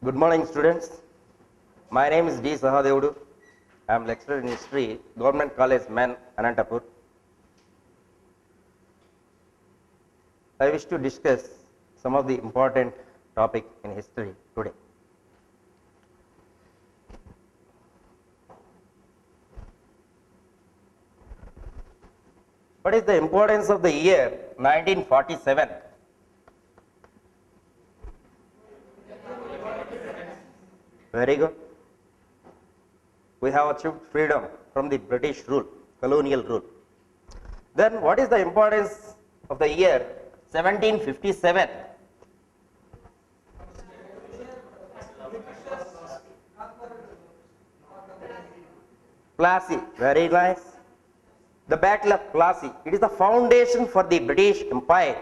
Good morning, students. My name is D. Sahadevudu. I am lecturer in history, Government College, Man, Anantapur. I wish to discuss some of the important topic in history today. What is the importance of the year 1947? Very good. We have achieved freedom from the British rule, colonial rule. Then what is the importance of the year 1757? Plassey, very nice. The Battle of Plassey, it is the foundation for the British Empire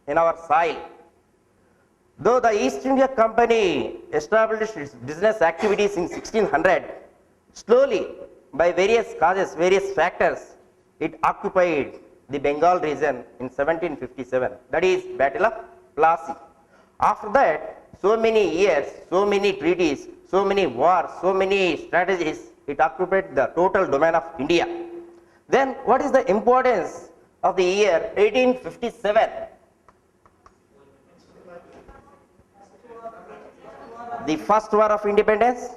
in our soil. Though the East India Company established its business activities in 1600, slowly, by various causes, various factors, it occupied the Bengal region in 1757. That is Battle of Plassey. After that, so many years, so many treaties, so many wars, so many strategies, it occupied the total domain of India. Then what is the importance of the year 1857? The first war of independence,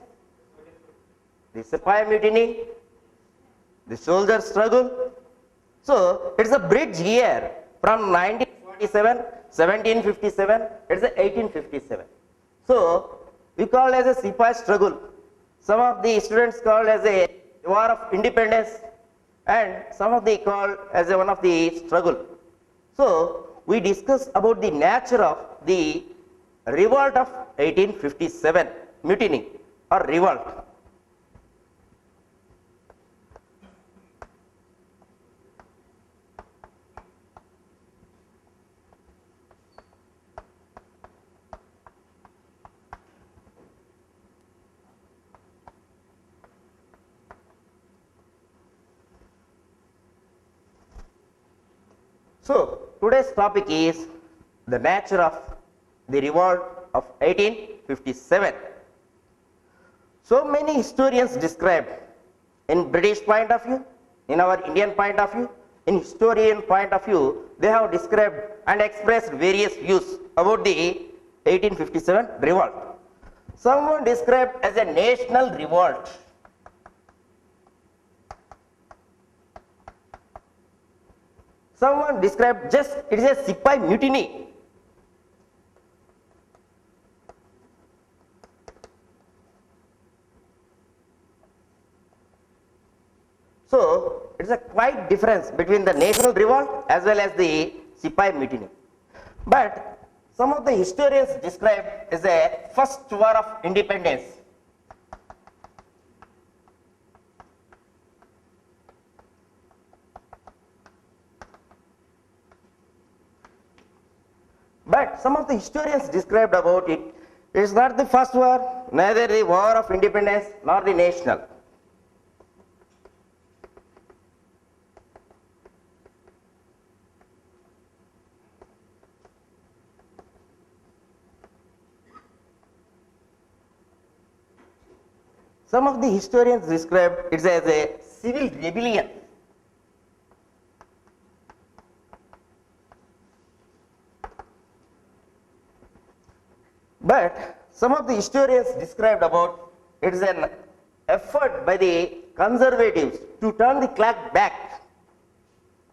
the Sepoy mutiny, the soldier struggle. So it's a bridge year from 1947, 1757, it's a 1857. So we call it as a Sepoy struggle. Some of the students call as a war of independence, and some of they call as a one of the struggle. So we discuss about the nature of the revolt of 1857, mutiny or revolt. So today's topic is the nature of the revolt of 1857. So many historians describe in British point of view, in our Indian point of view, in historian point of view, they have described and expressed various views about the 1857 revolt. Someone described as a national revolt. Someone described just it is a Sepoy mutiny. So it's a quite difference between the national revolt as well as the Sepoy mutiny. But some of the historians describe as a first war of independence. But some of the historians described about it, it is not the first war, neither the war of independence nor the national. Some of the historians describe it as a civil rebellion. But some of the historians described about it is an effort by the conservatives to turn the clock back.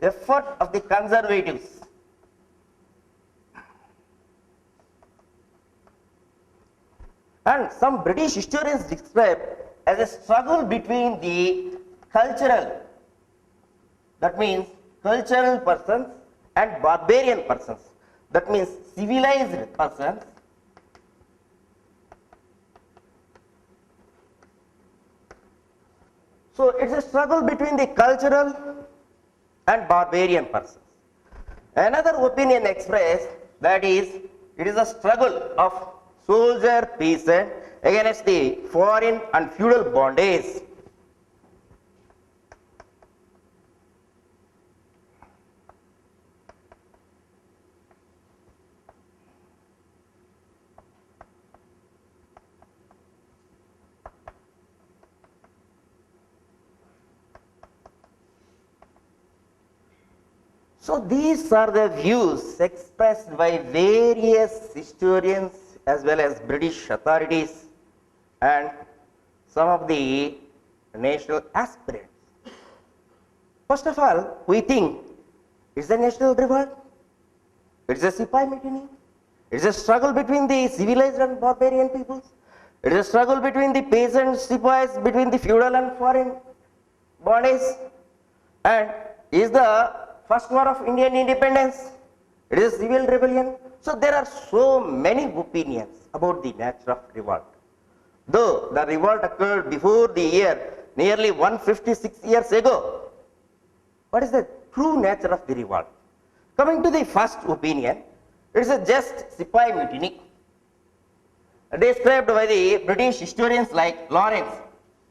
Effort of the conservatives. And some British historians describe as a struggle between the cultural, that means cultural persons, and barbarian persons, that means civilized persons. So it's a struggle between the cultural and barbarian persons. Another opinion expressed that is it is a struggle of soldier peasant against the foreign and feudal bondage. So these are the views expressed by various historians as well as British authorities and some of the national aspirants. First of all, we think it's a national revolt, it's a Sipai mutiny, it's a struggle between the civilized and barbarian peoples, it's a struggle between the peasants, Sipais, between the feudal and foreign bodies, and is the first war of Indian independence, it is a civil rebellion. So there are so many opinions about the nature of revolt. Though the revolt occurred before the year nearly 156 years ago, what is the true nature of the revolt? Coming to the first opinion, it is a just Sipai mutiny described by the British historians like Lawrence,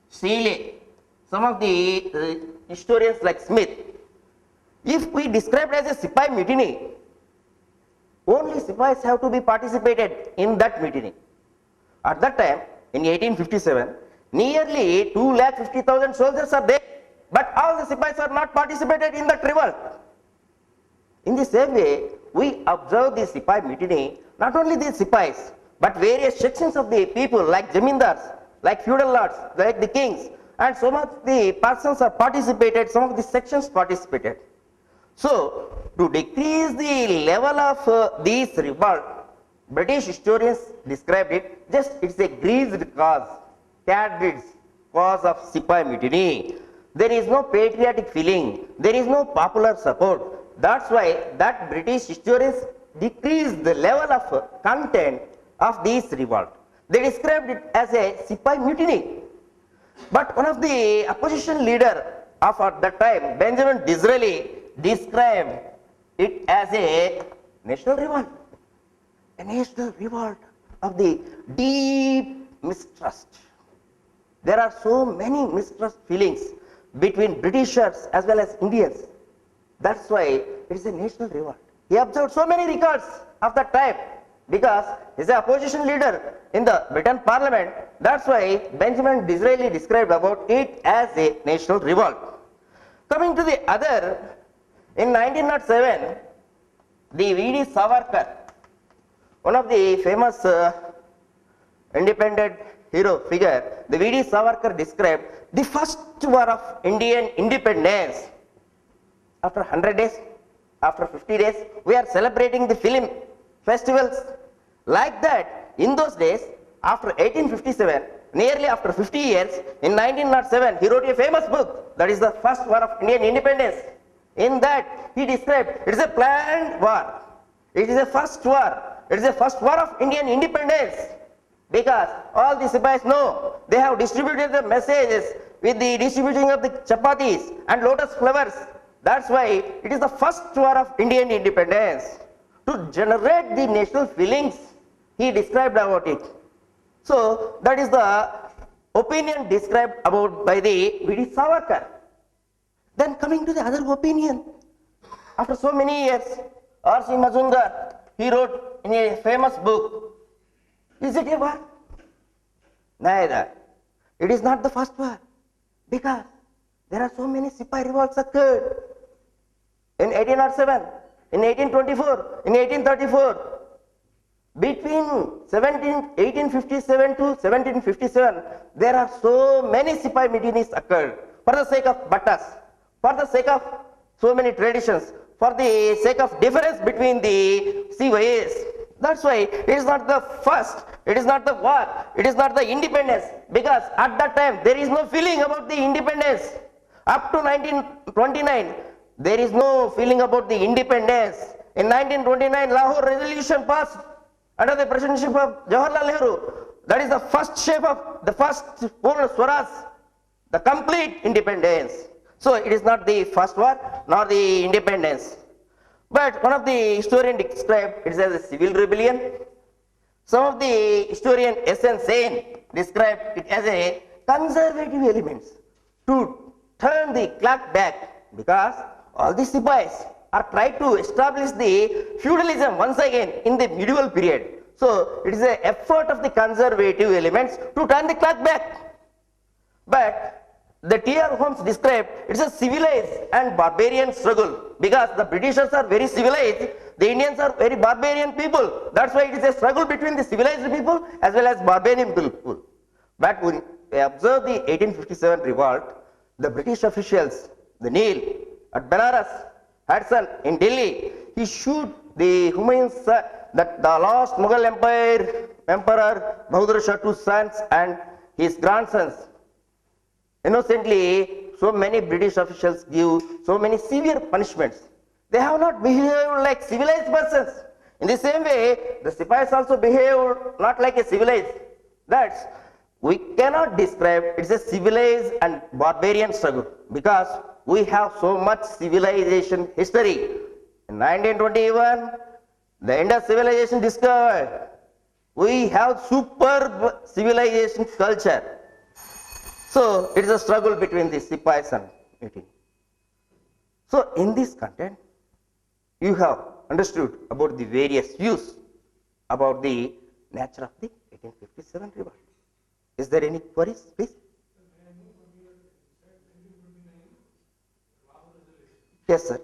Seeley, some of the historians like Smith. If we describe it as a Sipai mutiny, only Sipais have to be participated in that mutiny. At that time, in 1857, nearly 250,000 soldiers are there, but all the Sipais are not participated in that revolt. In the same way, we observe the Sipai mutiny, not only the Sipais, but various sections of the people like Jamindars, like feudal lords, like the kings, and some of the persons are participated, some of the sections participated. So, to decrease the level of these revolt, British historians described it just it's a greased cause, candid cause of Sipai mutiny. There is no patriotic feeling, there is no popular support. That's why that British historians decreased the level of content of this revolt. They described it as a Sipai mutiny. But one of the opposition leader of at that time, Benjamin Disraeli, described it as a national revolt. A national revolt of the deep mistrust. There are so many mistrust feelings between Britishers as well as Indians. That's why it is a national revolt. He observed so many records of that time because he is an opposition leader in the Britain Parliament. That's why Benjamin Disraeli described about it as a national revolt. Coming to the other, in 1907, the V.D. Savarkar, one of the famous independent hero figure, the V.D. Savarkar described the first war of Indian independence. After 100 days, after 50 days, we are celebrating the film festivals. Like that, in those days, after 1857, nearly after 50 years, in 1907, he wrote a famous book, that is the first war of Indian independence. In that, he described it is a planned war. It is a first war. It is a first war of Indian independence. Because all the Sipais know, they have distributed the messages with the distributing of the chapatis and lotus flowers. That's why it is the first war of Indian independence. To generate the national feelings, he described about it. So that is the opinion described about by the V.D. Savarkar. Then coming to the other opinion, after so many years, R.C. Majumdar, he wrote in a famous book, is it a war? Neither. It is not the first war, because there are so many Sipai revolts occurred in 1807, in 1824, in 1834. Between 1857 to 1757, there are so many Sipai mutinies occurred for the sake of Bhattas, for the sake of so many traditions, for the sake of difference between the CYAs. That's why it is not the first, it is not the war, it is not the independence, because at that time there is no feeling about the independence. Up to 1929, there is no feeling about the independence. In 1929, Lahore Resolution passed under the presidency of Jawaharlal Nehru. That is the first shape of the first Purna Swaraj, the complete independence. So it is not the first war nor the independence. But one of the historians described it as a civil rebellion. Some of the historian S.N. Sen described it as a conservative elements to turn the clock back, because all the Sipais are trying to establish the feudalism once again in the medieval period. So it is an effort of the conservative elements to turn the clock back. But the T.R. Holmes described it's a civilized and barbarian struggle because the Britishers are very civilized, the Indians are very barbarian people. That's why it is a struggle between the civilized people as well as barbarian people. But when we observe the 1857 revolt, the British officials, the Neil at Benares, Hudson in Delhi, he shoot the Humayun's that the last Mughal Emperor Bahadur Shah two sons and his grandsons. Innocently, so many British officials give so many severe punishments. They have not behaved like civilized persons. In the same way, the Sipahis also behaved not like a civilized. That's, we cannot describe it's a civilized and barbarian struggle because we have so much civilization history. In 1921, the Indus civilization discovered. We have superb civilization culture. So it is a struggle between the Sipahis and Mutiny. So in this content, you have understood about the various views about the nature of the 1857 revolt. Is there any queries, please? Yes, sir.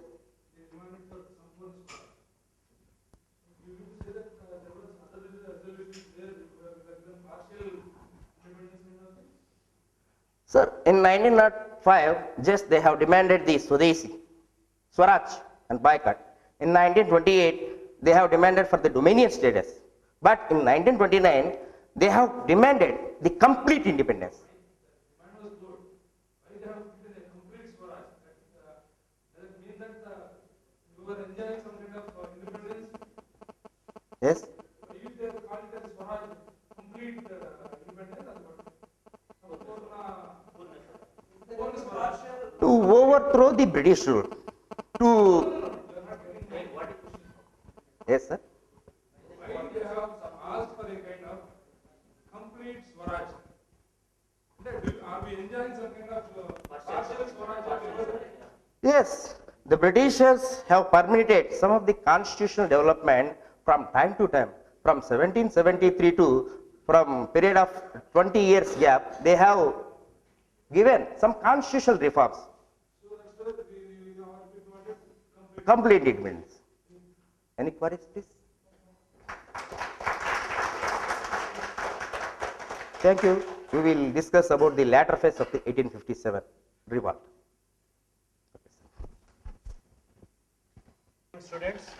Sir, in 1905, just they have demanded the Swadeshi, Swaraj and boycott. In 1928, they have demanded for the Dominion status. But in 1929, they have demanded the complete independence. Yes. To overthrow the British rule. To yes, sir. Why they have asked for a kind of complete Swaraj? Are we enjoying some kind of partial Swaraj? Yes, the Britishers have permitted some of the constitutional development from time to time. From 1773 to from period of 20 years gap, they have given some constitutional reforms. So that's why we wanted Complete independence. Any queries, please? Thank you. We will discuss about the latter phase of the 1857 revolt. Students,